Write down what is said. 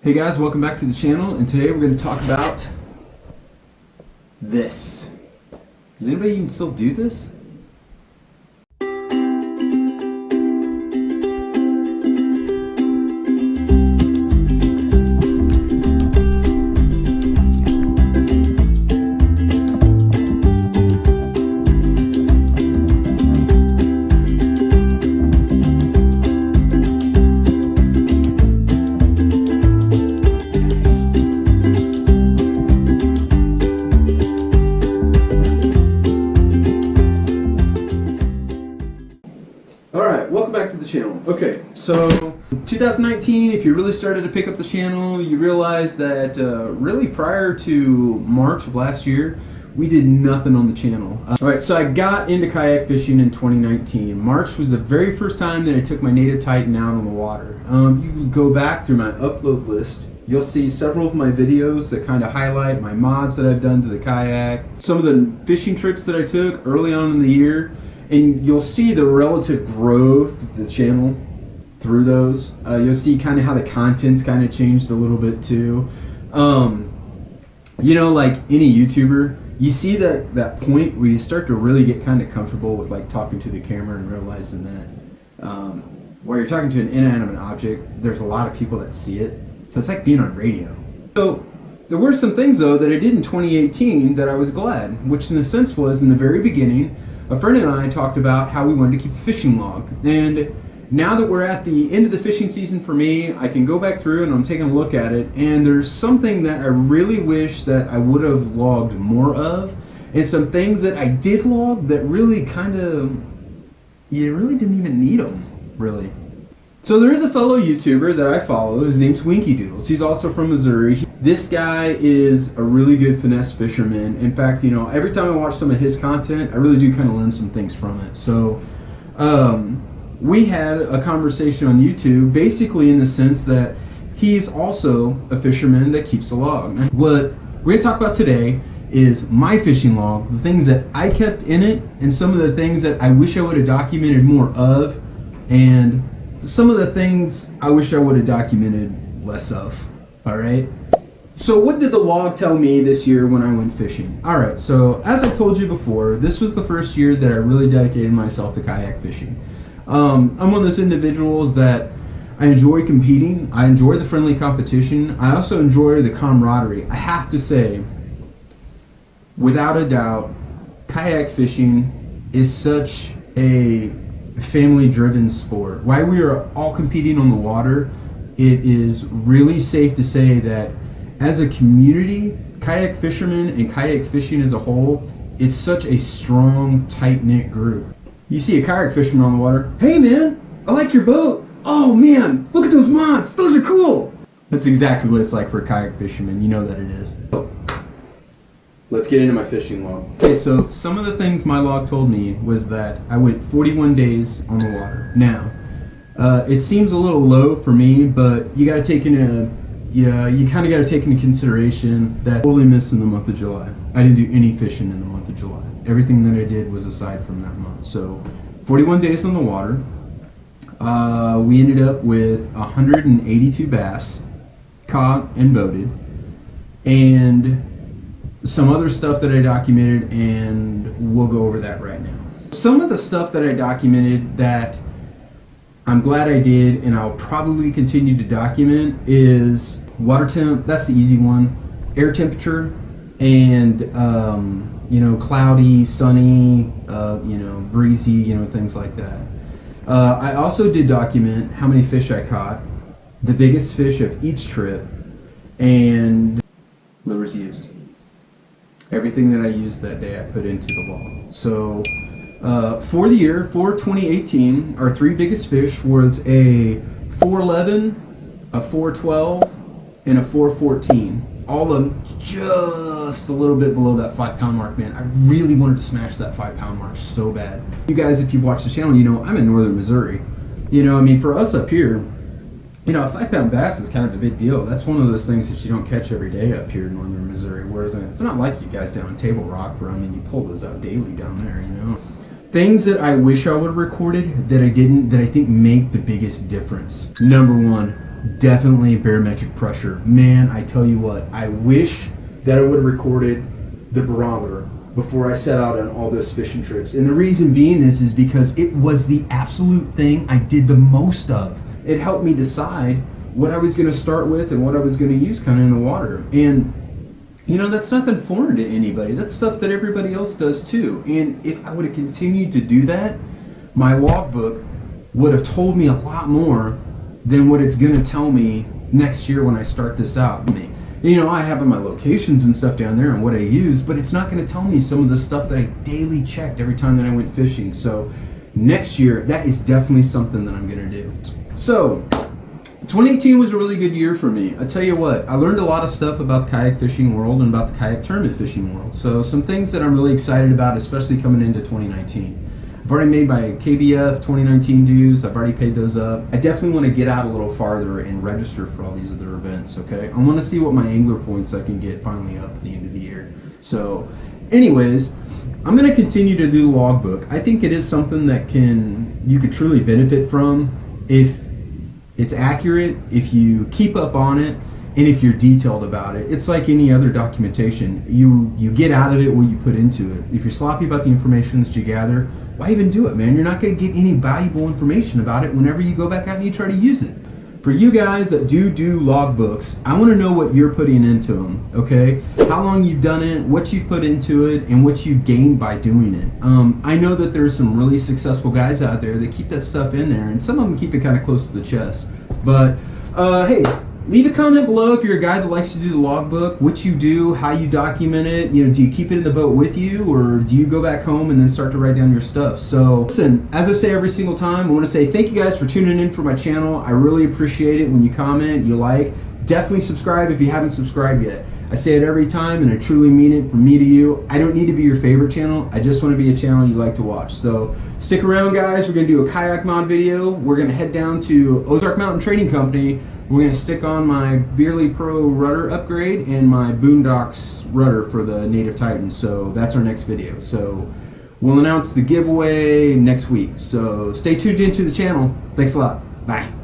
Hey guys, welcome back to the channel, and today we're going to talk about this. Does anybody even still do this? Alright, welcome back to the channel. Okay, so 2019, if you really started to pick up the channel, you realize that really prior to March of last year, we did nothing on the channel. Alright, so I got into kayak fishing in 2019. March was the very first time that I took my native Titan out on the water. You can go back through my upload list. You'll see several of my videos that kind of highlight my mods that I've done to the kayak, some of the fishing trips that I took early on in the year. And you'll see the relative growth of the channel through those. You'll see kind of how the content's kind of changed a little bit too. You know, like any YouTuber, you see that point where you start to really get kind of comfortable with like talking to the camera and realizing that while you're talking to an inanimate object, there's a lot of people that see it. So it's like being on radio. So there were some things though that I did in 2018 that I was glad, which in a sense was in the very beginning, a friend and I talked about how we wanted to keep a fishing log. And now that we're at the end of the fishing season for me, I can go back through and I'm taking a look at it, and there's something that I really wish that I would have logged more of, and some things that I did log that really kind of, you really didn't even need them, really. So there is a fellow YouTuber that I follow. His name's Winkiedoodles. He's also from Missouri. This guy is a really good finesse fisherman. In fact, you know, every time I watch some of his content, I really do kind of learn some things from it. So we had a conversation on YouTube, basically in the sense that he's also a fisherman that keeps a log. What we're going to talk about today is my fishing log, the things that I kept in it, and some of the things that I wish I would have documented more of, and some of the things I wish I would have documented less of. Alright? So what did the log tell me this year when I went fishing? Alright, so as I told you before, this was the first year that I really dedicated myself to kayak fishing. I'm one of those individuals that I enjoy competing. I enjoy the friendly competition. I also enjoy the camaraderie. I have to say, without a doubt, kayak fishing is such a family-driven sport. While we are all competing on the water, it is really safe to say that as a community, kayak fishermen and kayak fishing as a whole, it's such a strong, tight-knit group. You see a kayak fisherman on the water, "Hey man, I like your boat. Oh man, look at those mods, those are cool." That's exactly what it's like for a kayak fisherman. You know that it is. So, let's get into my fishing log. Okay, so some of the things my log told me was that I went 41 days on the water. Now, it seems a little low for me, but you got to take into you kind of got to take into consideration that I totally missed in the month of July. I didn't do any fishing in the month of July. Everything that I did was aside from that month. So, 41 days on the water. We ended up with 182 bass caught and boated, and some other stuff that I documented, and we'll go over that right now. Some of the stuff that I documented that I'm glad I did and I'll probably continue to document is water temp, that's the easy one, air temperature, and you know, cloudy, sunny, you know, breezy, you know, things like that. I also did document how many fish I caught, the biggest fish of each trip, and lures used. Everything that I used that day I put into the log. So for the year, for 2018, our three biggest fish was a 411, a 412, and a 414. All of them just a little bit below that 5 pound mark, man. I really wanted to smash that 5 pound mark so bad. You guys, if you've watched the channel, you know I'm in northern Missouri. You know, I mean, for us up here, you know, a 5 pound bass is kind of a big deal. That's one of those things that you don't catch every day up here in northern Missouri. Whereas it's not like you guys down in Table Rock, where I mean, you pull those out daily down there, you know. Things that I wish I would have recorded that I didn't, that I think make the biggest difference. Number one, definitely barometric pressure. Man, I tell you what, I wish that I would have recorded the barometer before I set out on all those fishing trips. And the reason being is because it was the absolute thing I did the most of. It helped me decide what I was going to start with and what I was going to use kind of in the water. And you know, that's nothing foreign to anybody. That's stuff that everybody else does too. And if I would have continued to do that, my logbook would have told me a lot more than what it's going to tell me next year when I start this out. You know, I have my locations and stuff down there and what I use, but it's not going to tell me some of the stuff that I daily checked every time that I went fishing. So next year, that is definitely something that I'm going to do. So 2018 was a really good year for me. I tell you what, I learned a lot of stuff about the kayak fishing world and about the kayak tournament fishing world. So some things that I'm really excited about, especially coming into 2019. I've already made my KBF 2019 dues. I've already paid those up. I definitely want to get out a little farther and register for all these other events, okay? I want to see what my angler points I can get finally up at the end of the year. So anyways, I'm going to continue to do logbook. I think it is something that you could truly benefit from if it's accurate, if you keep up on it, and if you're detailed about it. It's like any other documentation. You get out of it what you put into it. If you're sloppy about the information that you gather, why even do it, man? You're not going to get any valuable information about it whenever you go back out and you try to use it. For you guys that do logbooks, I want to know what you're putting into them, okay? How long you've done it, what you've put into it, and what you've gained by doing it. I know that there's some really successful guys out there that keep that stuff in there, and some of them keep it kind of close to the chest. But, hey, leave a comment below if you're a guy that likes to do the logbook, what you do, how you document it. You know, do you keep it in the boat with you, or do you go back home and then start to write down your stuff? So listen, as I say every single time, I want to say thank you guys for tuning in for my channel. I really appreciate it when you comment, you like. Definitely subscribe if you haven't subscribed yet. I say it every time and I truly mean it from me to you. I don't need to be your favorite channel. I just want to be a channel you like to watch. So stick around, guys. We're going to do a kayak mod video. We're going to head down to Ozark Mountain Trading Company. We're going to stick on my Beerly Pro rudder upgrade and my Boondocks rudder for the Native Titan. So that's our next video. So we'll announce the giveaway next week. So stay tuned into the channel. Thanks a lot. Bye.